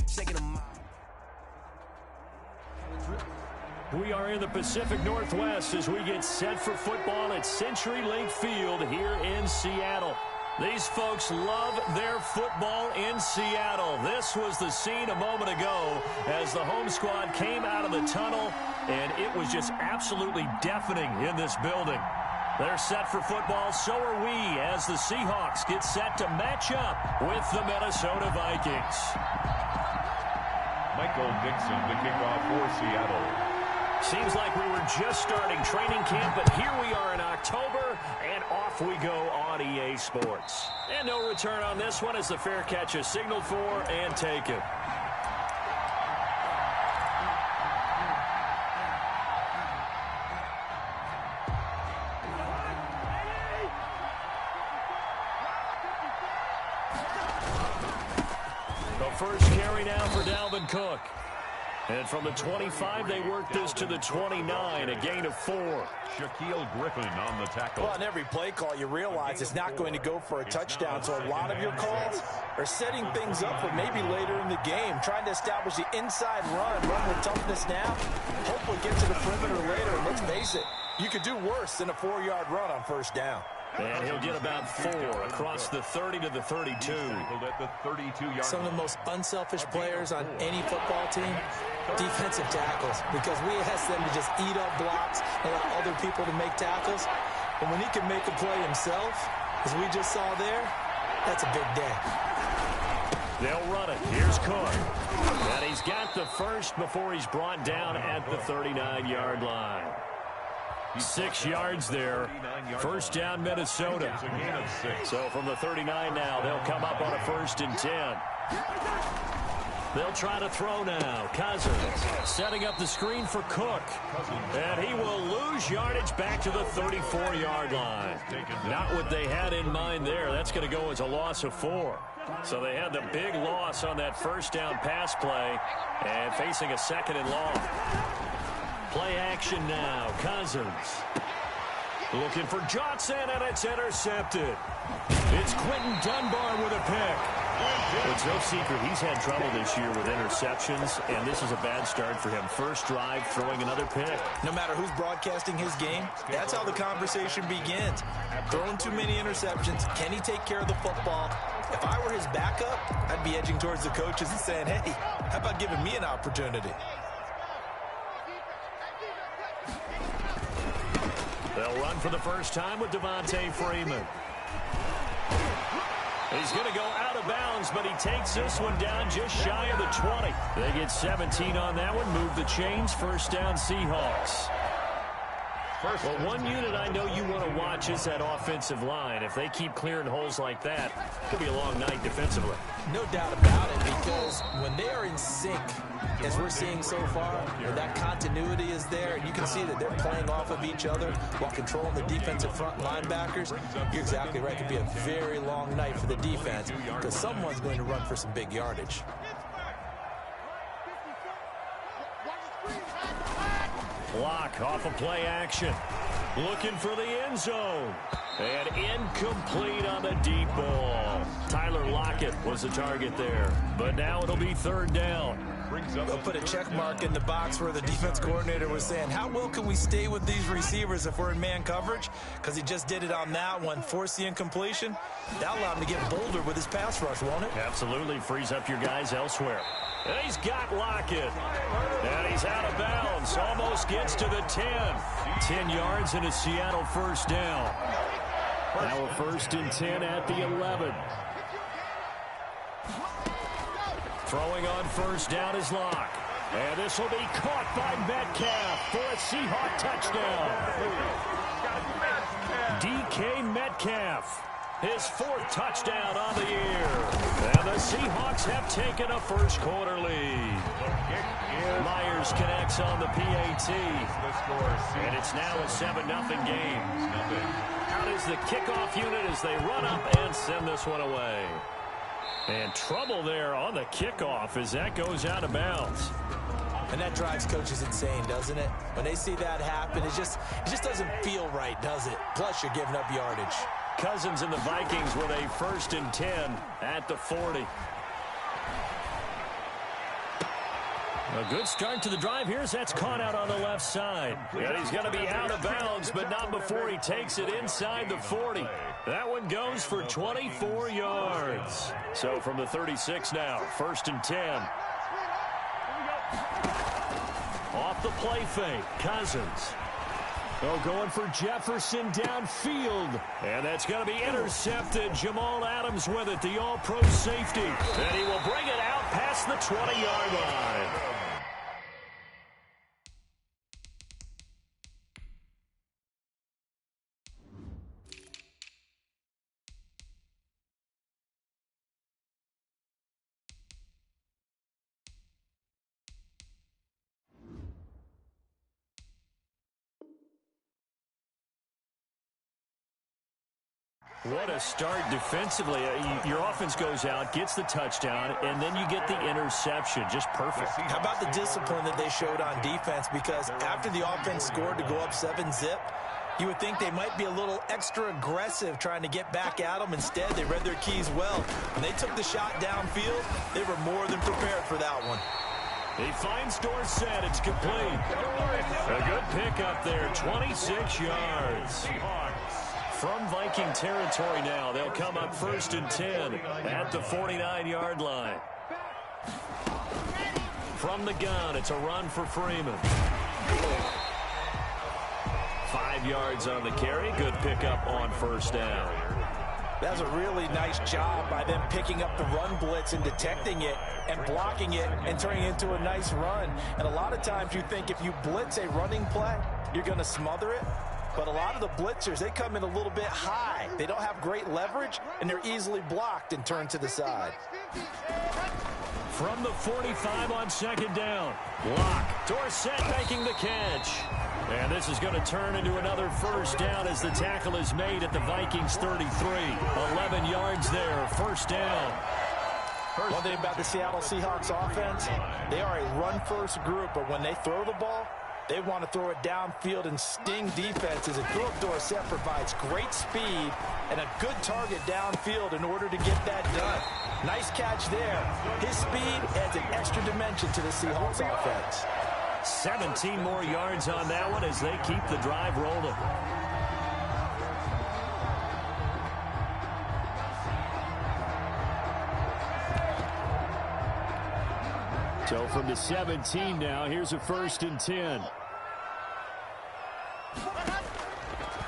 shaking them out. We are in the Pacific Northwest as we get set for football at CenturyLink Field here in Seattle. These folks love their football in Seattle. This was the scene a moment ago as the home squad came out of the tunnel, and it was just absolutely deafening in this building. They're set for football, so are we, as the Seahawks get set to match up with the Minnesota Vikings. Michael Dixon, the kickoff for Seattle. Seems like we were just starting training camp, but here we are in October, and off we go on EA Sports. And no return on this one as the fair catch is signaled for and taken. The first carry now for Dalvin Cook. And from the 25, they work this to the 29, a gain of 4. Shaquille Griffin on the tackle. Well, on every play call, you realize it's not going to go for a touchdown, so a lot of your calls are setting things up for maybe later in the game, trying to establish the inside run with toughness now, hopefully get to the perimeter later, and let's face it, you could do worse than a 4-yard run on first down. And he'll get about 4 across the 30 to the 32. Some of the most unselfish players on any football team, defensive tackles, because we ask them to just eat up blocks and allow other people to make tackles. But when he can make a play himself, as we just saw there, that's a big day. They'll run it. Here's Cook. And he's got the first before he's brought down at the 39-yard line. 6 yards there. First down, Minnesota. So from the 39 now, they'll come up on a 1st and 10. They'll try to throw now. Cousins setting up the screen for Cook. And he will lose yardage back to the 34-yard line. Not what they had in mind there. That's going to go as a loss of 4. So they had the big loss on that first down pass play and facing a 2nd and long. Play action now. Cousins looking for Johnson, and it's intercepted. It's Quentin Dunbar with a pick. It's no secret he's had trouble this year with interceptions, and this is a bad start for him. First drive, throwing another pick. No matter who's broadcasting his game, that's how the conversation begins. Throwing too many interceptions. Can he take care of the football? If I were his backup, I'd be edging towards the coaches and saying, hey, how about giving me an opportunity? They'll run for the first time with Devontae Freeman. He's going to go out of bounds, but he takes this one down just shy of the 20. They get 17 on that one, move the chains, first down Seahawks. Well, one unit I know you want to watch is that offensive line. If they keep clearing holes like that, it could be a long night defensively. No doubt about it, because when they are in sync, as we're seeing so far, that continuity is there, and you can see that they're playing off of each other while controlling the defensive front linebackers. You're exactly right. It could be a very long night for the defense because someone's going to run for some big yardage. Block off of play action. Looking for the end zone. And incomplete on the deep ball. Tyler Lockett was the target there. But now it'll be 3rd down. They'll put a check mark in the box where the defense coordinator was saying, how well can we stay with these receivers if we're in man coverage? Because he just did it on that one, forced the incompletion. That'll allow him to get bolder with his pass rush, won't it? Absolutely. Frees up your guys elsewhere. And he's got Lockett. And he's out of bounds. Almost gets to the 10. 10 yards and a Seattle first down. Now a 1st and 10 at the 11. Throwing on first down is Locke. And this will be caught by Metcalf for a Seahawk touchdown. DK Metcalf, his 4th touchdown on the year. And the Seahawks have taken a first quarter lead. Myers connects on the PAT. And it's now a 7-0 game. Out is the kickoff unit as they run up and send this one away. And trouble there on the kickoff as that goes out of bounds. And that drives coaches insane, doesn't it? When they see that happen, it just doesn't feel right, does it? Plus, you're giving up yardage. Cousins and the Vikings with a 1st and 10 at the 40. A good start to the drive here as that's caught out on the left side. And he's going to be out of bounds, but not before he takes it inside the 40. That one goes for 24 yards. So from the 36 now, 1st and 10. Off the play fake, Cousins. Oh, going for Jefferson downfield. And that's going to be intercepted. Jamal Adams with it, the all-pro safety. And he will bring it out past the 20-yard line. What a start defensively. Your offense goes out, gets the touchdown, and then you get the interception. Just perfect. How about the discipline that they showed on defense? Because after the offense scored to go up 7-zip, you would think they might be a little extra aggressive trying to get back at them. Instead, they read their keys well. When they took the shot downfield, they were more than prepared for that one. He finds Dorsett. It's complete. A good pickup there, 26 yards. From Viking territory now, they'll come up 1st and 10 at the 49-yard line. From the gun, it's a run for Freeman. 5 yards on the carry. Good pickup on 1st down. That's a really nice job by them picking up the run blitz and detecting it and blocking it and turning it into a nice run. And a lot of times you think if you blitz a running play, you're going to smother it. But a lot of the blitzers, they come in a little bit high. They don't have great leverage, and they're easily blocked and turned to the side. From the 45 on 2nd down. Block. Dorsett making the catch. And this is going to turn into another 1st down as the tackle is made at the Vikings 33. 11 yards there, 1st down. One thing about the Seattle Seahawks offense, they are a run-first group, but when they throw the ball, they want to throw it downfield and sting defenses. And Philip Dorsett provides great speed and a good target downfield in order to get that done. Nice catch there. His speed adds an extra dimension to the Seahawks offense. 17 more yards on that one as they keep the drive rolling. So from the 17 now, here's a 1st and 10.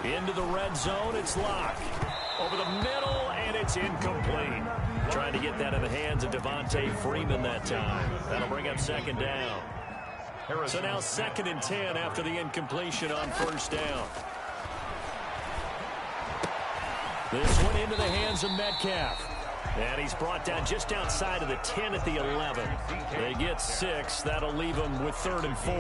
Into the red zone, it's Locke. Over the middle, and it's incomplete. Trying to get that in the hands of Devontae Freeman that time. That'll bring up 2nd down. So now 2nd and 10 after the incompletion on 1st down. This one into the hands of Metcalf. And he's brought down just outside of the 10 at the 11. They get 6. That'll leave them with 3rd and 4.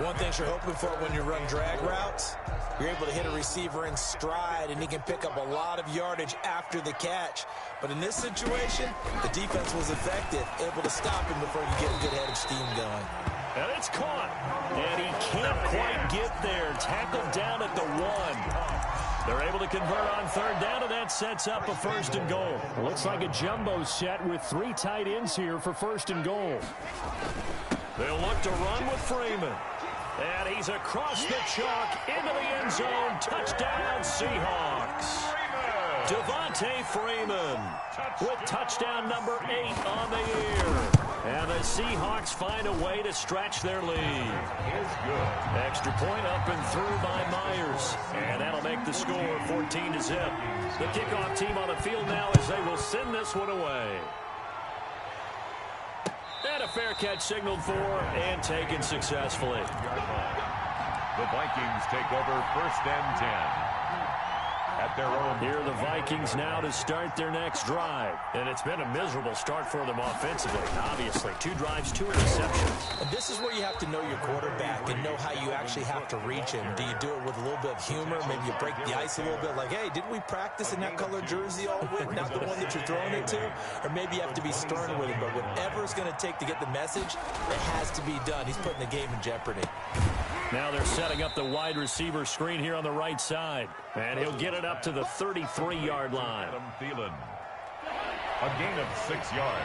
One thing you're hoping for when you run drag routes, you're able to hit a receiver in stride, and he can pick up a lot of yardage after the catch. But in this situation, the defense was effective, able to stop him before you get a good head of steam going. And it's caught. And he can't quite get there. Tackled down at the 1. They're able to convert on 3rd down, and that sets up a 1st and goal. Looks like a jumbo set with 3 tight ends here for 1st and goal. They'll look to run with Freeman. And he's across the chalk into the end zone. Touchdown, Seahawks. Devontae Freeman with touchdown number 8 on the year. And the Seahawks find a way to stretch their lead. Extra point up and through by Myers. And that'll make the score 14-zip. The kickoff team on the field now as they will send this one away. And a fair catch signaled for and taken successfully. The Vikings take over 1st and 10. At their own. Here are the Vikings now to start their next drive. And it's been a miserable start for them offensively, obviously. 2 drives, 2 interceptions. And this is where you have to know your quarterback and know how you actually have to reach him. Do you do it with a little bit of humor? Maybe you break the ice a little bit like, hey, didn't we practice in that color jersey all week? Not the one that you're throwing it to? Or maybe you have to be stern with him. But whatever it's going to take to get the message, it has to be done. He's putting the game in jeopardy. Now they're setting up the wide receiver screen here on the right side. And he'll get it up to the 33-yard line. Adam Thielen. A gain of 6 yards.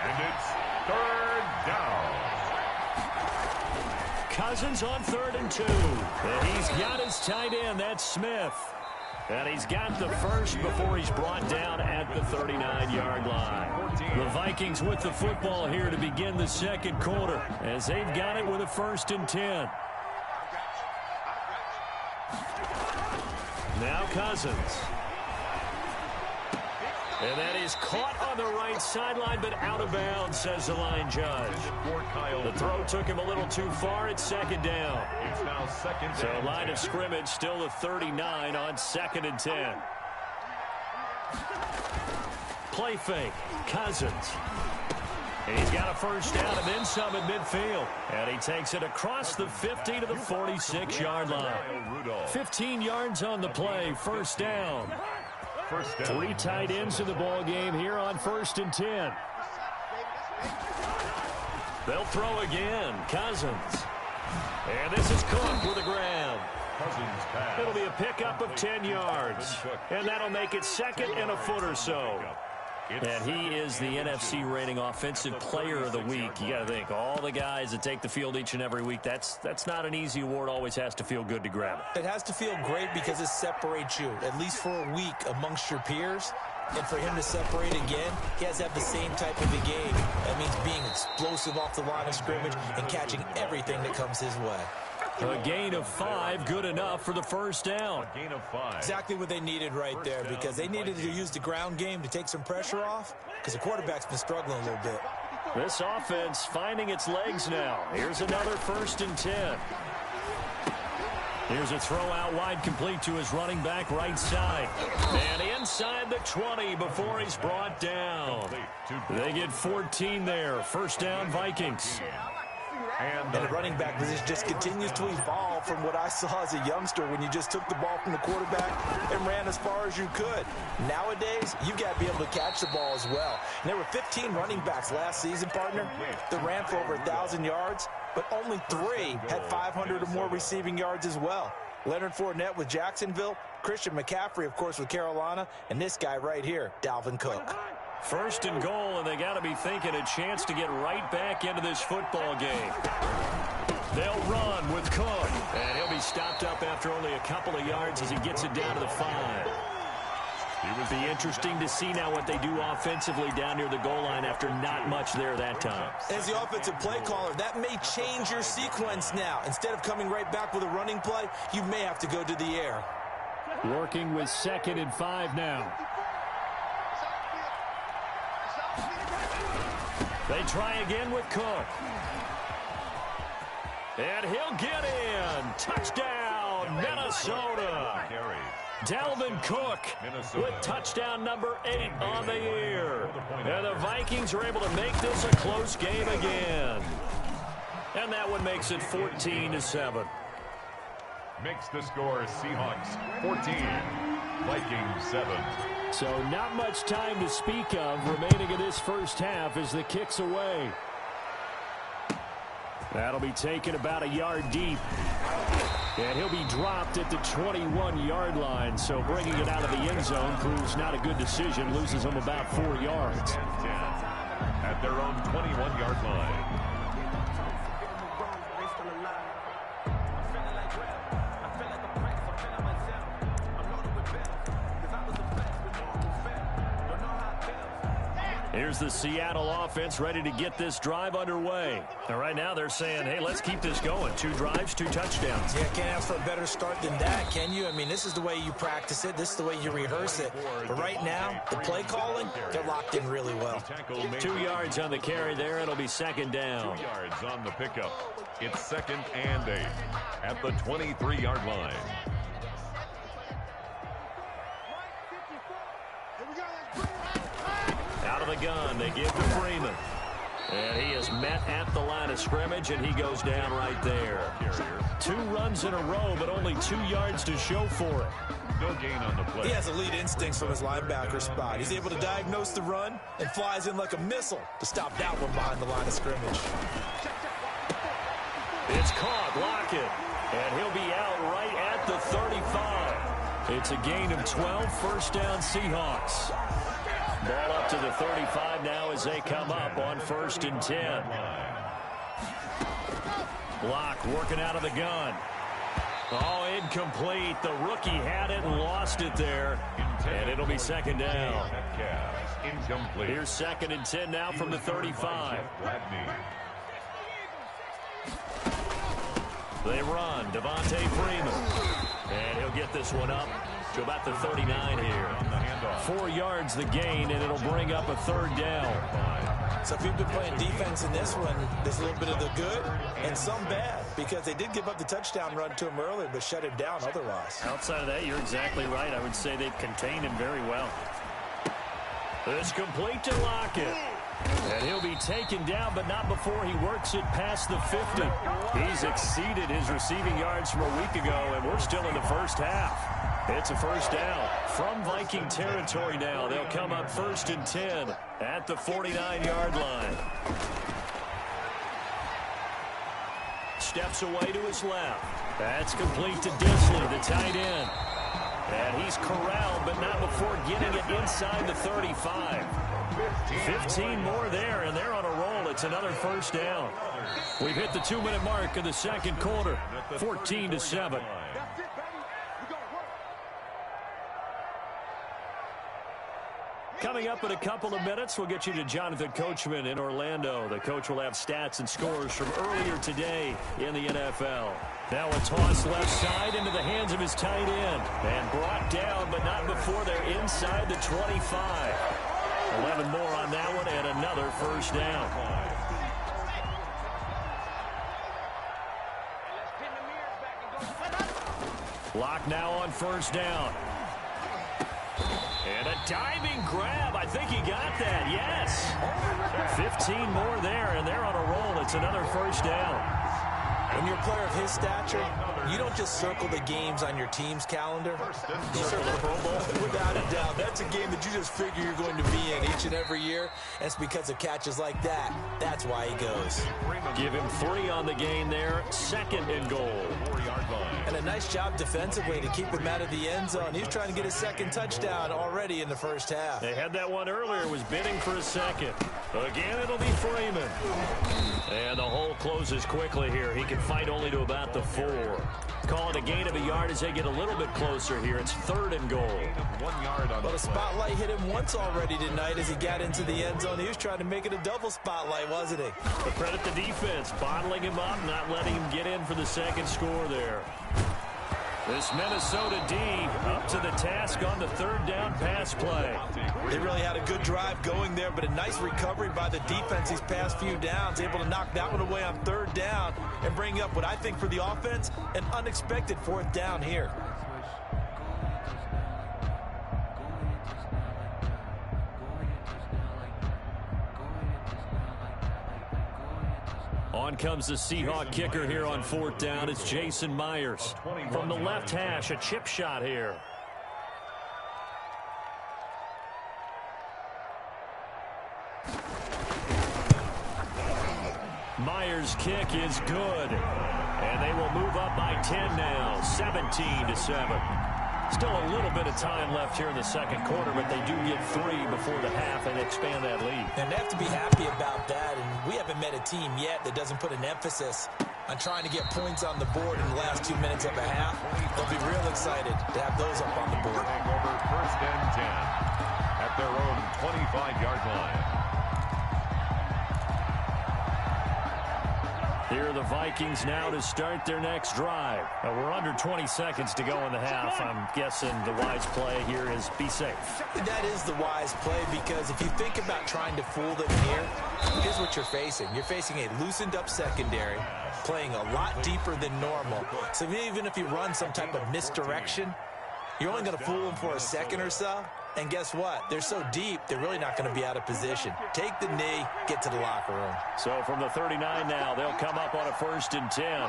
And it's Third down. Cousins on 3rd and 2. And he's got his tight end. That's Smith. And he's got the first before he's brought down at the 39-yard line. The Vikings with the football here to begin the second quarter as they've got it with a 1st and 10. Now Cousins. And that is caught on the right sideline, but out of bounds, says the line judge. The throw took him a little too far. It's 2nd down. It's now 2nd down. So line of scrimmage still the 39 on 2nd and 10. Play fake. Cousins. And he's got a 1st down and then some at midfield. And he takes it across the 50 to the 46-yard line. 15 yards on the play. 1st down. 3 tight ends in the ball game here on 1st and 10. They'll throw again. Cousins. And this is Cook with a grab. It'll be a pickup of 10 yards. And that'll make it 2nd and a foot or so. And he is the NFC reigning offensive player of the week. You got to think, all the guys that take the field each and every week, that's not an easy award. Always has to feel good to grab it. It has to feel great because it separates you, at least for a week, amongst your peers. And for him to separate again, he has to have the same type of a game. That means being explosive off the line of scrimmage and catching everything that comes his way. A gain of 5, good enough for the 1st down. A gain of 5. Exactly what they needed right there, because they needed to use the ground game to take some pressure off, because the quarterback's been struggling a little bit. This offense finding its legs now. Here's another 1st and 10. Here's a throw out wide, complete to his running back right side. And inside the 20 before he's brought down. They get 14 there. 1st down, Vikings. And the running back position just continues to evolve from what I saw as a youngster when you just took the ball from the quarterback and ran as far as you could. Nowadays, you've got to be able to catch the ball as well. And there were 15 running backs last season, partner, that ran for over 1,000 yards, but only 3 had 500 or more receiving yards as well. Leonard Fournette with Jacksonville, Christian McCaffrey, of course, with Carolina, and this guy right here, Dalvin Cook. 1st and goal, and they got to be thinking a chance to get right back into this football game. They'll run with Cook, and he'll be stopped up after only a couple of yards as he gets it down to the 5. It would be interesting to see now what they do offensively down near the goal line after not much there that time. As the offensive play caller, that may change your sequence now. Instead of coming right back with a running play, you may have to go to the air. Working with 2nd and 5 now. They try again with Cook. And he'll get in. Touchdown, Minnesota. Dalvin Cook with touchdown number 8 on the year. And the Vikings are able to make this a close game again. And that one makes it 14-7. Makes the score Seahawks 14, Vikings 7. So not much time to speak of remaining in this 1st half as the kick's away. That'll be taken about a yard deep. And he'll be dropped at the 21-yard line. So bringing it out of the end zone proves not a good decision. Loses him about 4 yards. At their own 21-yard line. Here's the Seattle offense ready to get this drive underway. And right now they're saying, hey, let's keep this going. 2 drives, 2 touchdowns. Yeah, can't ask for a better start than that, can you? I mean, this is the way you practice it. This is the way you rehearse it. But right now, the play calling, they're locked in really well. 2 yards on the carry there. It'll be 2nd down. 2 yards on the pickup. It's 2nd and 8 at the 23-yard line. Out of the gun, they give to Freeman. And he is met at the line of scrimmage, and he goes down right there. 2 runs in a row, but only 2 yards to show for it. No gain on the play. He has elite instincts from his linebacker spot. He's able to diagnose the run and flies in like a missile to stop that one behind the line of scrimmage. It's caught, Lockett, and he'll be out right at the 35. It's a gain of 12, 1st down Seahawks. Ball up to the 35 now as they come up on 1st and 10. Block working out of the gun. Oh, incomplete. The rookie had it and lost it there. And it'll be 2nd down. Incomplete. Here's 2nd and 10 now from the 35. They run. Devontae Freeman. And he'll get this one up to about the 39 here. 4 yards the gain, and it'll bring up a 3rd down. So if you've been playing defense in this one, there's a little bit of the good and some bad, because they did give up the touchdown run to him earlier, but shut him down otherwise. Outside of that, you're exactly right. I would say they've contained him very well. It's complete to Lockett. And he'll be taken down, but not before he works it past the 50. He's exceeded his receiving yards from a week ago, and we're still in the first half. It's a 1st down from Viking territory now. They'll come up 1st and 10 at the 49-yard line. Steps away to his left. That's complete to Disley, the tight end. And he's corralled, but not before getting it inside the 35. 15 more there, and they're on a roll. It's another 1st down. We've hit the 2-minute mark of the 2nd quarter, 14-7. Coming up in a couple of minutes, we'll get you to Jonathan Coachman in Orlando. The coach will have stats and scores from earlier today in the NFL. Now a toss left side into the hands of his tight end. And brought down, but not before they're inside the 25. 11 more on that one, and another 1st down. Lock now on 1st down. And a diving grab. I think he got that. Yes. 15 more there, and they're on a roll. It's another 1st down. When you're a player of his stature, you don't just circle the games on your team's calendar. You circle the Pro Bowl. Without a doubt. That's a game that you just figure you're going to be in each and every year. And it's because of catches like that. That's why he goes. Give him 3 on the game there. 2nd and goal. And a nice job defensively to keep him out of the end zone. He's trying to get his 2nd touchdown already in the 1st half. They had that one earlier, was bidding for a 2nd. Again, it'll be Freeman. And the hole closes quickly here. He can fight only to about the 4. Call it a gain of a yard as they get a little bit closer here. It's 3rd and goal. 1 yard on well, the spotlight hit him once already tonight as he got into the end zone. He was trying to make it a double spotlight, wasn't he? But credit the defense, bottling him up, not letting him get in for the 2nd score there. This Minnesota D up to the task on the 3rd down pass play. They really had a good drive going there, but a nice recovery by the defense these past few downs, able to knock that one away on 3rd down and bring up what I think for the offense, an unexpected 4th down here. On comes the Seahawk kicker here on 4th down. It's Jason Myers. From the left hash, a chip shot here. Myers' kick is good. And they will move up by 10 now, 17-7. Still a little bit of time left here in the 2nd quarter, but they do get 3 before the half and expand that lead. And they have to be happy about that, and we haven't met a team yet that doesn't put an emphasis on trying to get points on the board in the last 2 minutes of a half. They'll be real excited to have those up on the board. Over 1st and 10 at their own 25-yard line. Here are the Vikings now to start their next drive. We're under 20 seconds to go in the half. I'm guessing the wise play here is be safe. That is the wise play, because if you think about trying to fool them here, here's what you're facing. You're facing a loosened up secondary, playing a lot deeper than normal. So even if you run some type of misdirection, you're only going to fool them for a second or so. And guess what? They're so deep, they're really not going to be out of position. Take the knee, get to the locker room. So from the 39 now, they'll come up on a 1st and 10.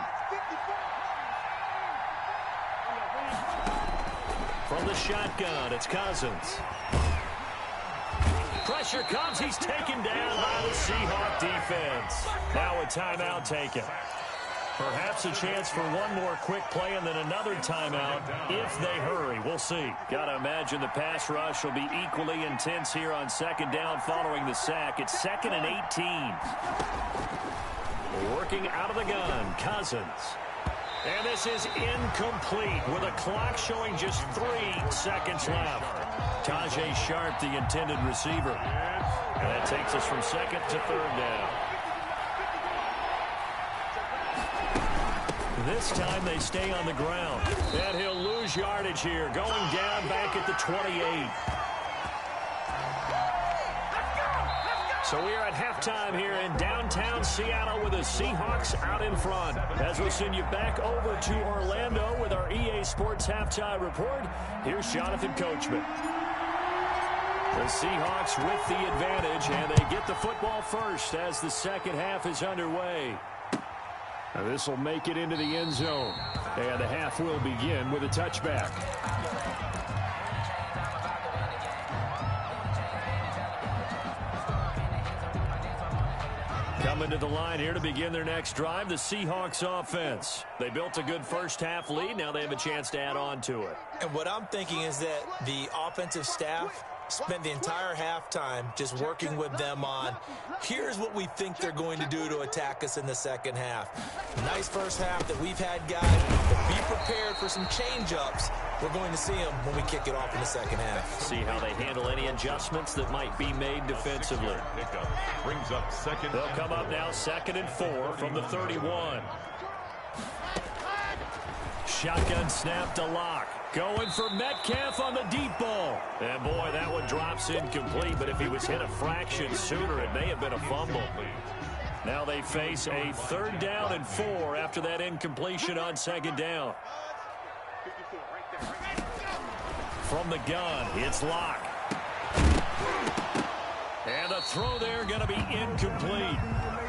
From the shotgun, it's Cousins. Pressure comes. He's taken down by the Seahawk defense. Now a timeout taken. Perhaps a chance for one more quick play and then another timeout if they hurry. We'll see. Got to imagine the pass rush will be equally intense here on second down following the sack. It's 2nd and 18. Working out of the gun, Cousins. And this is incomplete with a clock showing just 3 seconds left. Tajay Sharp, the intended receiver. And that takes us from 2nd to 3rd down. This time they stay on the ground. And he'll lose yardage here, going down back at the 28. So we are at halftime here in downtown Seattle with the Seahawks out in front. As we'll send you back over to Orlando with our EA Sports Halftime Report, here's Jonathan Coachman. The Seahawks with the advantage, and they get the football first as the second half is underway. Now this will make it into the end zone, and the half will begin with a touchback. Coming to the line here to begin their next drive, the Seahawks offense. They built a good first half lead. Now they have a chance to add on to it. And what I'm thinking is that the offensive staff spent the entire halftime just working with them on, here's what we think they're going to do to attack us in the second half. Nice first half that we've had, guys, but be prepared for some change-ups. We're going to see them when we kick it off in the second half. See how they handle any adjustments that might be made defensively. Brings up second. They'll come up now 2nd and 4 from the 31. Shotgun snap to Locke. Going for Metcalf on the deep ball. And boy, that one drops incomplete, but if he was hit a fraction sooner, it may have been a fumble. Now they face a 3rd down and 4 after that incompletion on 2nd down. From the gun, it's Locke. And the throw there going to be incomplete.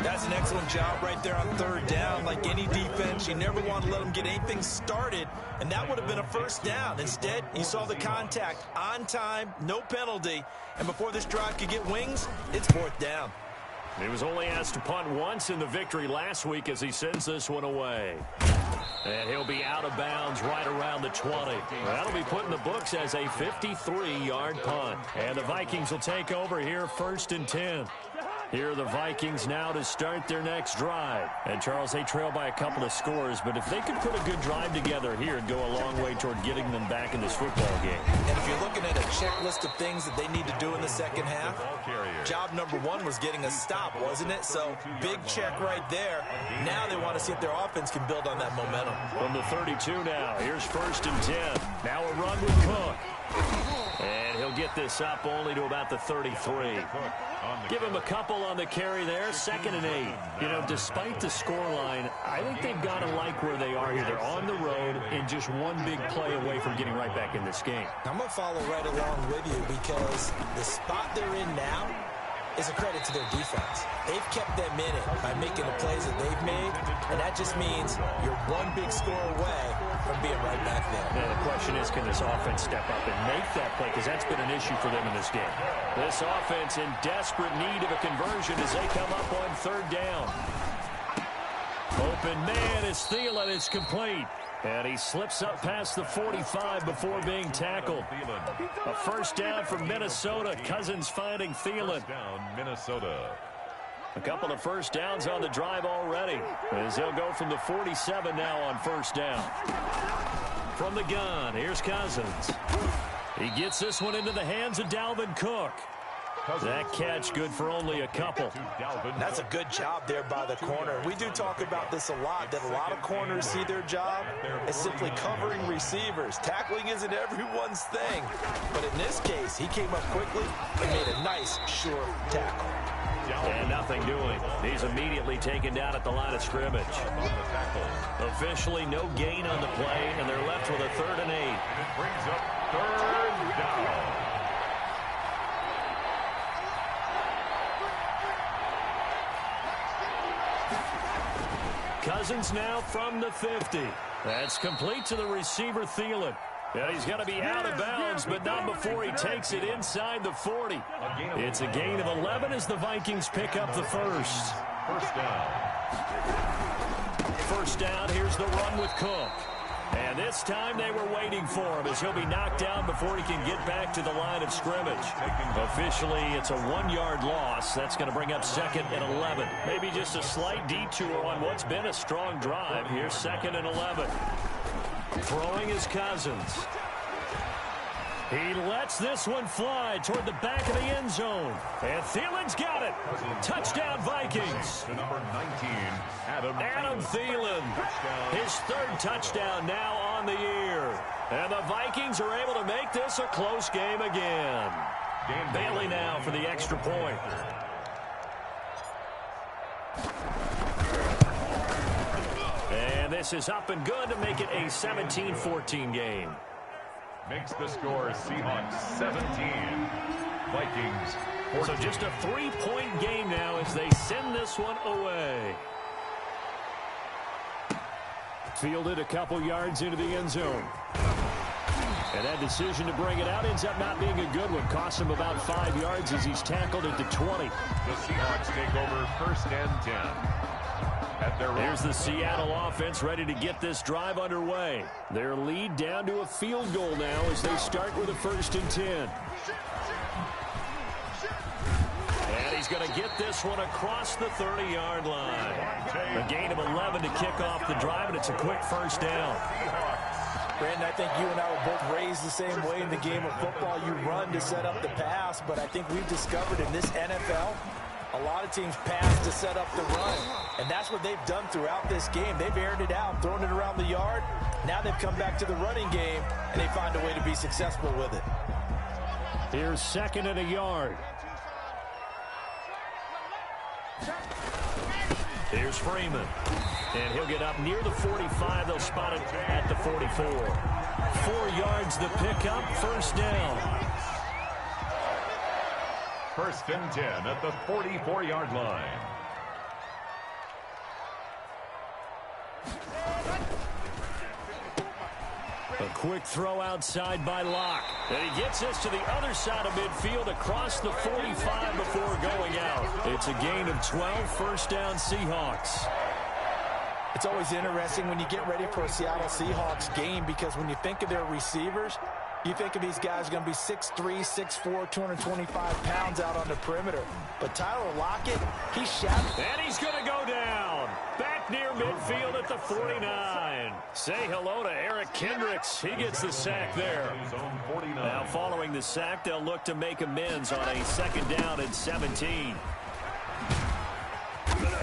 That's an excellent job right there on 3rd down. Like any defense, you never want to let them get anything started, and that would have been a 1st down. Instead, you saw the contact on time, no penalty, and before this drive could get wings, it's 4th down. He was only asked to punt once in the victory last week as he sends this one away. And he'll be out of bounds right around the 20. That'll be put in the books as a 53-yard punt. And the Vikings will take over here 1st and 10. Here are the Vikings now to start their next drive. And, Charles, they trail by a couple of scores, but if they could put a good drive together here, it'd go a long way toward getting them back in this football game. And if you're looking at a checklist of things that they need to do in the second half, job number 1 was getting a stop, wasn't it? So, big check right there. Now they want to see if their offense can build on that momentum. From the 32 now, here's 1st and 10. Now a run with Cook. And he'll get this up only to about the 33. Give him a couple on the carry there, 2nd and 8. You know, despite the scoreline, I think they've got to like where they are here. They're on the road and just one big play away from getting right back in this game. I'm going to follow right along with you because the spot they're in now is a credit to their defense. They've kept them in it by making the plays that they've made, and that just means you're one big score away from being right back there. Now the question is, can this offense step up and make that play? Because that's been an issue for them in this game. This offense in desperate need of a conversion as they come up on 3rd down. Open man is Thielen. It's complete. And he slips up past the 45 before being tackled. A 1st down for Minnesota. Cousins finding Thielen. Minnesota. A couple of 1st downs on the drive already, as they'll go from the 47 now on 1st down. From the gun, here's Cousins. He gets this one into the hands of Dalvin Cook. That catch good for only a couple. That's a good job there by the corner. We do talk about this a lot, that a lot of corners see their job as simply covering receivers. Tackling isn't everyone's thing. But in this case, he came up quickly and made a nice, sure tackle. And nothing doing. He's immediately taken down at the line of scrimmage. Officially no gain on the play, and they're left with a 3rd and 8. It brings up 3rd down. Cousins now from the 50. That's complete to the receiver, Thielen. And he's going to be out of bounds, but not before he takes it inside the 40. It's a gain of 11 as the Vikings pick up the 1st. 1st down. first down. Here's the run with Cook. And this time they were waiting for him as he'll be knocked down before he can get back to the line of scrimmage. Officially, it's a 1-yard loss. That's going to bring up 2nd and 11. Maybe just a slight detour on what's been a strong drive. Here's 2nd and 11. Throwing is Cousins. He lets this one fly toward the back of the end zone. And Thielen's got it. Touchdown, Vikings. To number 19, Adam Thielen. His 3rd touchdown now on the year. And the Vikings are able to make this a close game again. Bailey now for the extra point. And this is up and good to make it a 17-14 game. Makes the score Seahawks 17, Vikings 14. So just a 3-point game now as they send this one away. Fielded a couple yards into the end zone. And that decision to bring it out ends up not being a good one. Costs him about 5 yards as he's tackled at the 20. The Seahawks take over 1st and 10. Here's the Seattle offense ready to get this drive underway. Their lead down to a field goal now as they start with a 1st and 10. And he's going to get this one across the 30-yard line. A gain of 11 to kick off the drive, and it's a quick first down. Brandon, I think you and I were both raised the same way in the game of football. You run to set up the pass, but I think we've discovered in this NFL, a lot of teams pass to set up the run, and that's what they've done throughout this game. They've aired it out, thrown it around the yard. Now they've come back to the running game, and they find a way to be successful with it. Here's 2nd and a yard. Here's Freeman. And he'll get up near the 45. They'll spot it at the 44. 4 yards the pickup, 1st down. 1st and 10 at the 44-yard line. A quick throw outside by Locke. And he gets this to the other side of midfield across the 45 before going out. It's a gain of 12, 1st down Seahawks. It's always interesting when you get ready for a Seattle Seahawks game because when you think of their receivers, you think of these guys going to be 6'3", 6'4", 225 pounds out on the perimeter. But Tyler Lockett, he's shattered. And he's going to go down. Back near midfield at the 49. Say hello to Eric Kendricks. He gets the sack there. Now following the sack, they'll look to make amends on a 2nd down and 17.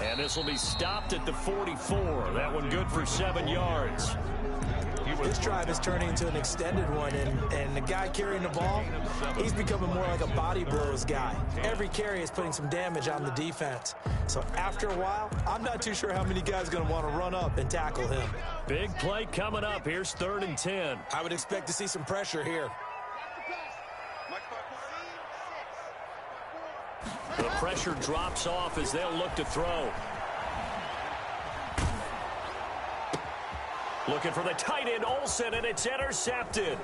And this will be stopped at the 44. That one good for 7 yards. This drive is turning into an extended one, and the guy carrying the ball, he's becoming more like a body blows guy. Every carry is putting some damage on the defense. So after a while, I'm not too sure how many guys are going to want to run up and tackle him. Big play coming up. Here's 3rd and 10. I would expect to see some pressure here. The pressure drops off as they'll look to throw. Looking for the tight end, Olsen, and it's intercepted.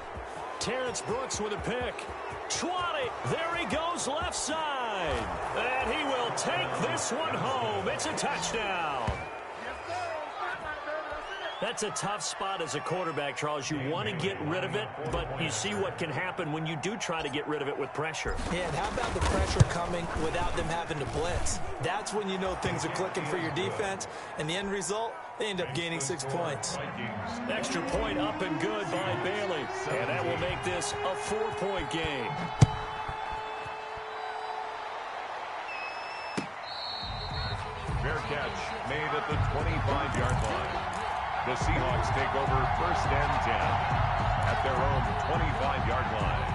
Terrence Brooks with a pick. 20. There he goes left side. And he will take this one home. It's a touchdown. That's a tough spot as a quarterback, Charles. You want to get rid of it, but you see what can happen when you do try to get rid of it with pressure. Yeah, and how about the pressure coming without them having to blitz? That's when you know things are clicking for your defense, and the end result, they end up gaining 6 points. Extra point up and good by Bailey, and that will make this a 4-point game. Fair catch made at the 25-yard line. The Seahawks take over 1st and 10 at their own 25-yard line.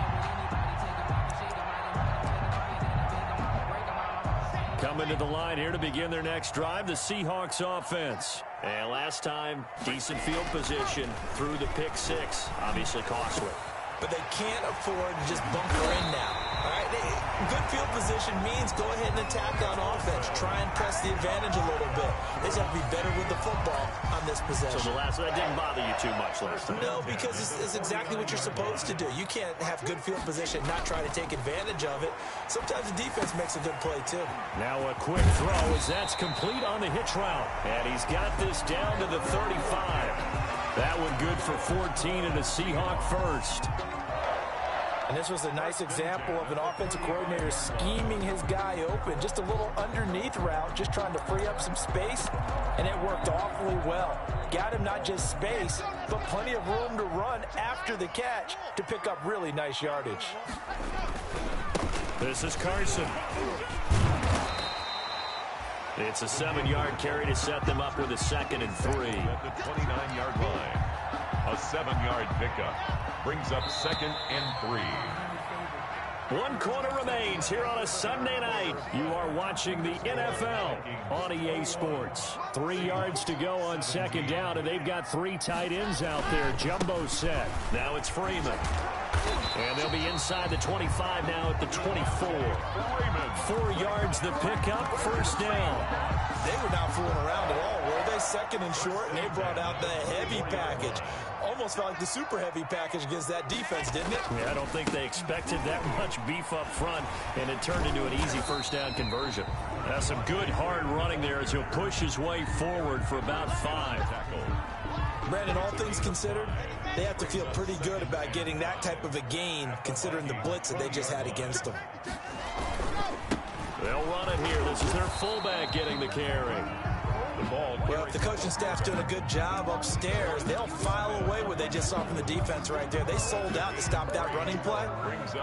Coming to the line here to begin their next drive, the Seahawks offense. And last time, decent field position through the pick 6. Obviously costly. But they can't afford to just bunker in now. All right, good field position means go ahead and attack on offense. try and press the advantage a little bit. They just have to be better with the football on this possession. So that didn't bother you too much last time? No, because it's exactly what you're supposed to do. You can't have good field position, not try to take advantage of it. Sometimes the defense makes a good play, too. Now a quick throw as that's complete on the hitch route. And he's got this down to the 35. That one good for 14 and a Seahawk first. And this was a nice example of an offensive coordinator scheming his guy open. Just a little underneath route, just trying to free up some space, and it worked awfully well. Got him not just space, but plenty of room to run after the catch to pick up really nice yardage. This is Carson. It's a 7-yard carry to set them up with a 2nd and 3. At the 29-yard line. A 7-yard pickup. Brings up 2nd and 3. 1 quarter remains here on a Sunday night. You are watching the NFL on EA Sports. 3 yards to go on 2nd down, and they've got 3 tight ends out there. Jumbo set. Now it's Freeman. And they'll be inside the 25 now at the 24. 4 yards the pickup, first down. They were not fooling around at all, were they? 2nd and short, and they brought out the heavy package. Almost felt like the super heavy package against that defense, didn't it? Yeah, I don't think they expected that much beef up front, and it turned into an easy first down conversion. That's some good hard running there as he'll push his way forward for about 5. Brandon, all things considered, they have to feel pretty good about getting that type of a gain, considering the blitz that they just had against them. They'll run it here. This is their fullback getting the carry. Well, if the coaching staff's doing a good job upstairs, they'll file away what they just saw from the defense right there. They sold out to stop that running play.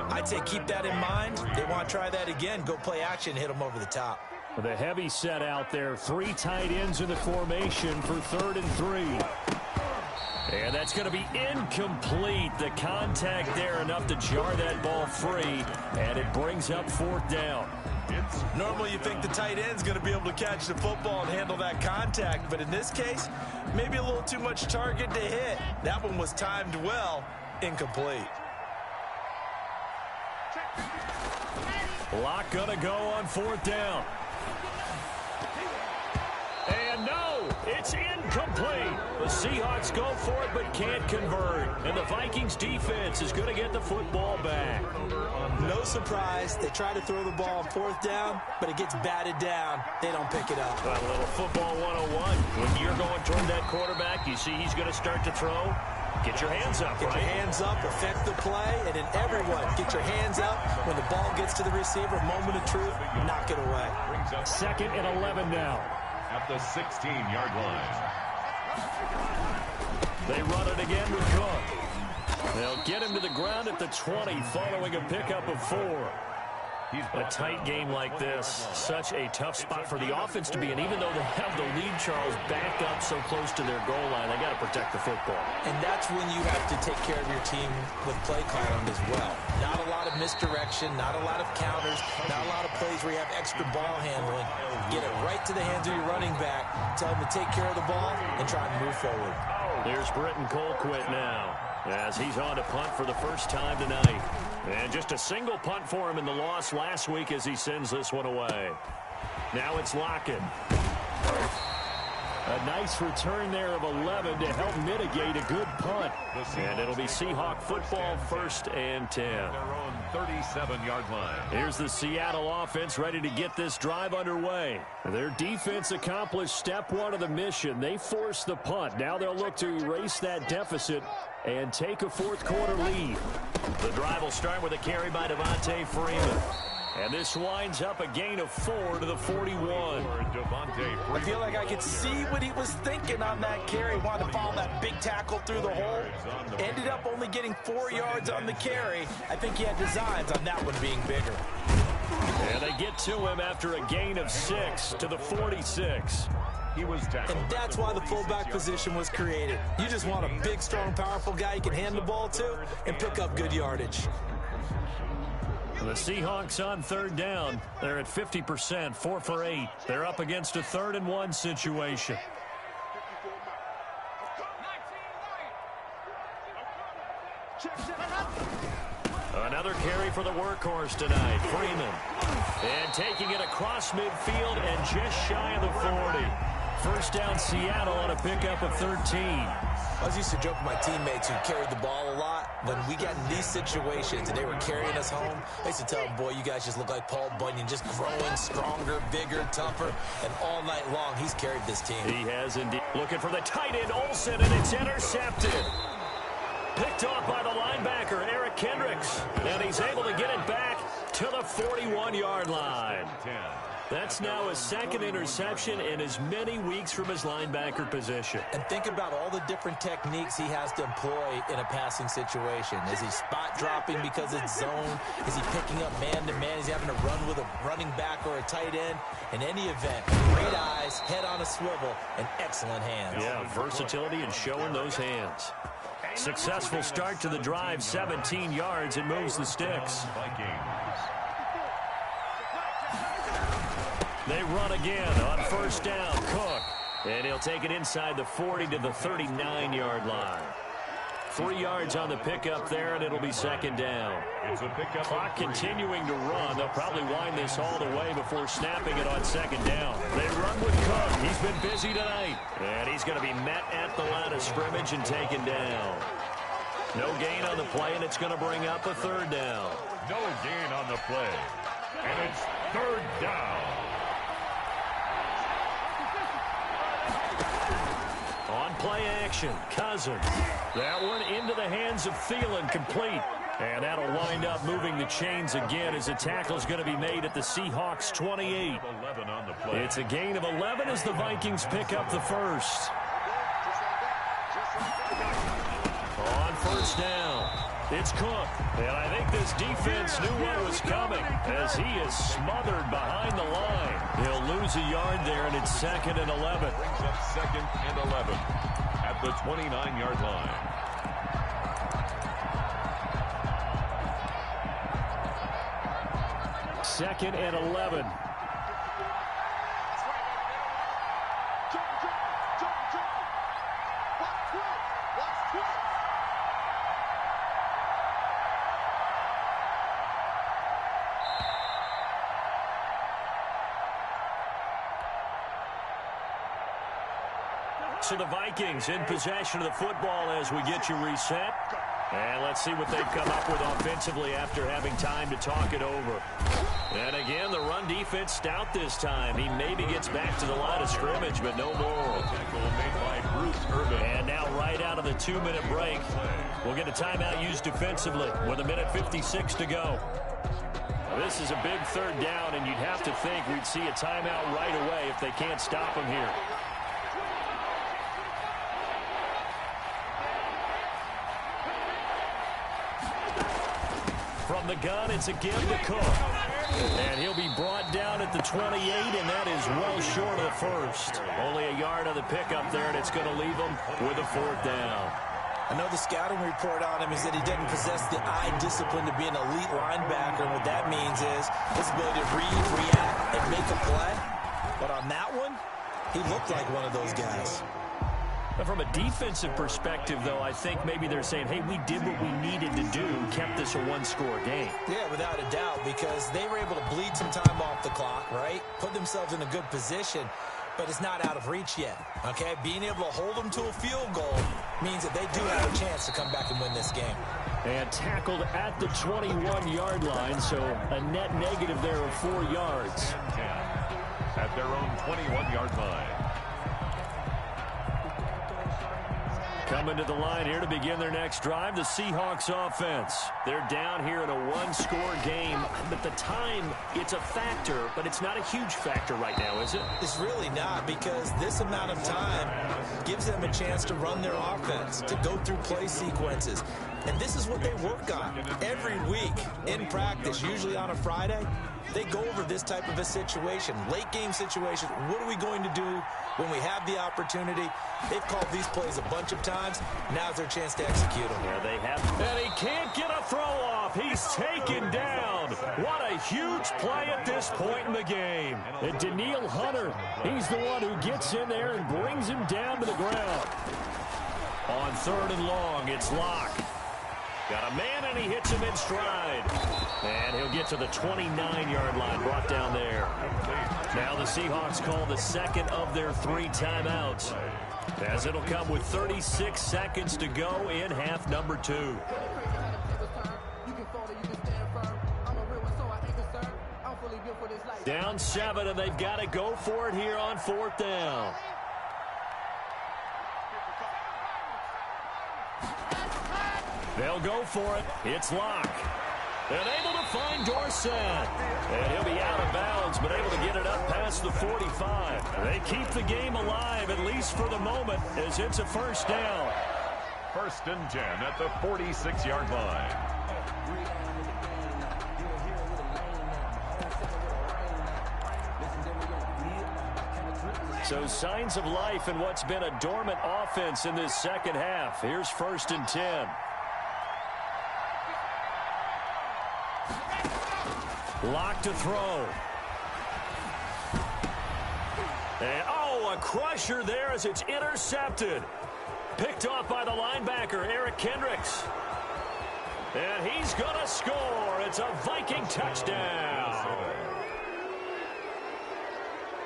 I'd say keep that in mind. They want to try that again. Go play action, hit them over the top. The heavy set out there. 3 tight ends in the formation for 3rd and 3. And that's going to be incomplete. The contact there enough to jar that ball free, and it brings up 4th down. Normally you think the tight end's going to be able to catch the football and handle that contact, but in this case, maybe a little too much target to hit. That one was timed well, incomplete. Lock going to go on 4th down. And no, it's incomplete. The Seahawks go for it but can't convert. And the Vikings defense is going to get the football back. No surprise. They try to throw the ball on 4th down, but it gets batted down. They don't pick it up. A little football 101. When you're going toward that quarterback, you see he's going to start to throw. Get your hands up, Get your hands up, affect the play, and then everyone get your hands up. When the ball gets to the receiver, moment of truth, knock it away. 2nd and 11 now. At the 16-yard line. They run it again with Cook. They'll get him to the ground at the 20 following a pickup of 4. A tight game like this, such a tough spot for the offense to be in. Even though they have the lead, Charles, backed up so close to their goal line, they got to protect the football. And that's when you have to take care of your team with play calling as well. Not a lot of misdirection, not a lot of counters, not a lot of plays where you have extra ball handling. Get it right to the hands of your running back, tell him to take care of the ball, and try and move forward. Here's Britton Colquitt now, as he's on to punt for the first time tonight. And just a single punt for him in the loss last week as he sends this one away. Now it's Lockett. A nice return there of 11 to help mitigate a good punt. And it'll be Seahawk football, 1st and 10. Their own 37-yard line. Here's the Seattle offense ready to get this drive underway. Their defense accomplished step 1 of the mission. They forced the punt. Now they'll look to erase that deficit and take a 4th quarter lead. The drive will start with a carry by Devontae Freeman. And this winds up a gain of 4 to the 41. I feel like I could see what he was thinking on that carry. Wanted to follow that big tackle through the hole. Ended up only getting 4 yards on the carry. I think he had designs on that one being bigger. And they get to him after a gain of 6 to the 46. He was tackled. And that's why the fullback position was created. You just want a big, strong, powerful guy you can hand the ball to and pick up good yardage. The Seahawks on 3rd down. They're at 50%, 4 for 8. They're up against a 3rd and 1 situation. Another carry for the workhorse tonight, Freeman. And taking it across midfield and just shy of the 40. First down Seattle on a pickup of 13. I was used to joke with my teammates who carried the ball a lot. When we got in these situations and they were carrying us home, I used to tell them, boy, you guys just look like Paul Bunyan, just growing stronger, bigger, tougher. And all night long, he's carried this team. He has indeed. Looking for the tight end, Olsen, and it's intercepted. Picked off by the linebacker, Eric Kendricks. And he's able to get it back to the 41-yard line. That's now his second interception in as many weeks from his linebacker position. And think about all the different techniques he has to employ in a passing situation. Is he spot dropping because it's zone? Is he picking up man-to-man? Is he having to run with a running back or a tight end? In any event, great eyes, head on a swivel, and excellent hands. Yeah, versatility and showing those hands. Successful start to the drive, 17 yards, and moves the sticks. They run again on first down. Cook. And he'll take it inside the 40 to the 39-yard line. 3 yards on the pickup there, and it'll be second down. Clock continuing to run. They'll probably wind this all the way before snapping it on second down. They run with Cook. He's been busy tonight. And he's going to be met at the line of scrimmage and taken down. No gain on the play, and it's going to bring up a third down. No gain on the play. And it's third down. On play action, Cousins. That one into the hands of Thielen, complete. And that'll wind up moving the chains again as a tackle's going to be made at the Seahawks 28. It's a gain of 11 as the Vikings pick up the first. On first down, it's Cook. And I think this defense knew what was coming as he is smothered behind the line. He'll lose a yard there, and it's second and 11. Brings up second and 11 at the 29-yard line. Second and 11. So the Vikings in possession of the football as we get you reset. And let's see what they've come up with offensively after having time to talk it over. And again, the run defense stout this time. He maybe gets back to the line of scrimmage, but no more. And now right out of the 2-minute break, we'll get a timeout used defensively with 1:56 to go. This is a big third down, and you'd have to think we'd see a timeout right away if they can't stop him here. From the gun, it's again to Cook. And he'll be brought down at the 28, and that is well short of the first. Only a yard on the pickup there, and it's going to leave him with a fourth down. I know the scouting report on him is that he doesn't possess the eye discipline to be an elite linebacker. And what that means is his ability to read, react, and make a play. But on that one, he looked like one of those guys. But from a defensive perspective, though, I think maybe they're saying, hey, we did what we needed to do, kept this a one-score game. Yeah, without a doubt, because they were able to bleed some time off the clock, right? Put themselves in a good position, but it's not out of reach yet, okay? Being able to hold them to a field goal means that they do have a chance to come back and win this game. And tackled at the 21-yard line, so a net negative there of 4 yards. At their own 21-yard line. Coming to the line here to begin their next drive, the Seahawks offense. They're down here in a one-score game. But the time, it's a factor, but it's not a huge factor right now, is it? It's really not, because this amount of time gives them a chance to run their offense, to go through play sequences. And this is what they work on every week in practice, usually on a Friday. They go over this type of a situation, late game situation. What are we going to do when we have the opportunity? They've called these plays a bunch of times. Now's their chance to execute them. Yeah, they have. And he can't get a throw off. He's taken down. What a huge play at this point in the game. And Daniil Hunter, he's the one who gets in there and brings him down to the ground. On third and long, it's Locke. Got a man, and he hits him in stride. And he'll get to the 29-yard line, brought down there. Now the Seahawks call the second of their 3 timeouts, as it'll come with 36 seconds to go in half number 2. Down 7, and they've got to go for it here on 4th down. They'll go for it. It's Locke. And able to find Dorsett. And he'll be out of bounds, but able to get it up past the 45. They keep the game alive, at least for the moment, as it's a first down. 1st and 10 at the 46-yard line. So signs of life in what's been a dormant offense in this second half. Here's 1st and 10. Locked to throw. And, a crusher there as it's intercepted. Picked off by the linebacker, Eric Kendricks. And he's going to score. It's a Viking touchdown.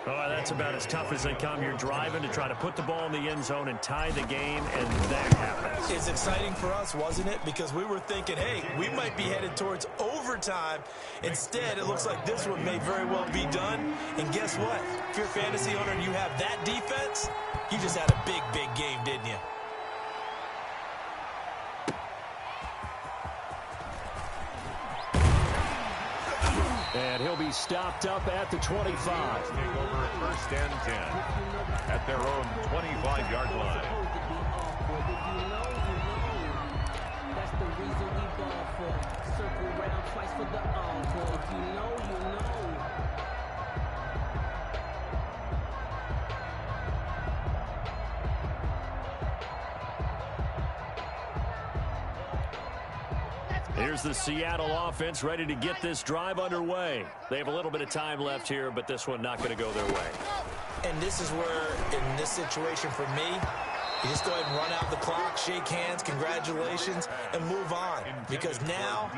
Oh, that's about as tough as they come. You're driving to try to put the ball in the end zone and tie the game, and that happens. It's exciting for us, wasn't it? Because we were thinking, hey, we might be headed towards overtime. Instead, it looks like this one may very well be done. And guess what? If you're a fantasy owner and you have that defense, you just had a big, big game, didn't you? And he'll be stopped up at the 25. Take over 1st and 10 at their own 25-yard line. That's the reason we ball for. Circle round twice for the encore. If you know, you know. Here's the Seattle offense ready to get this drive underway. They have a little bit of time left here, but this one not going to go their way. And this is where, in this situation for me, you just go ahead and run out the clock, shake hands, congratulations, and move on. Because now,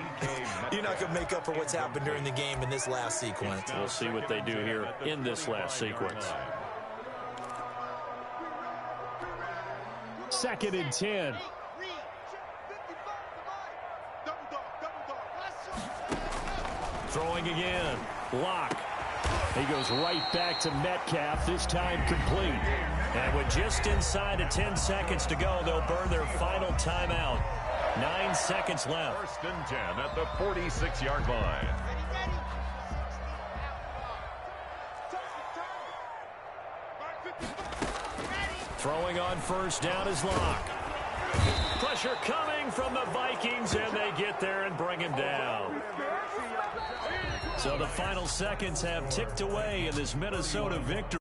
you're not going to make up for what's happened during the game in this last sequence. We'll see what they do here in this last sequence. 2nd and 10. Throwing again. Locke. He goes right back to Metcalf, this time complete. And with just inside of 10 seconds to go, they'll burn their final timeout. 9 seconds left. 1st and 10 at the 46-yard line. Throwing on 1st down is Locke. Pressure coming from the Vikings, and they get there and bring him down. So the final seconds have ticked away in this Minnesota victory.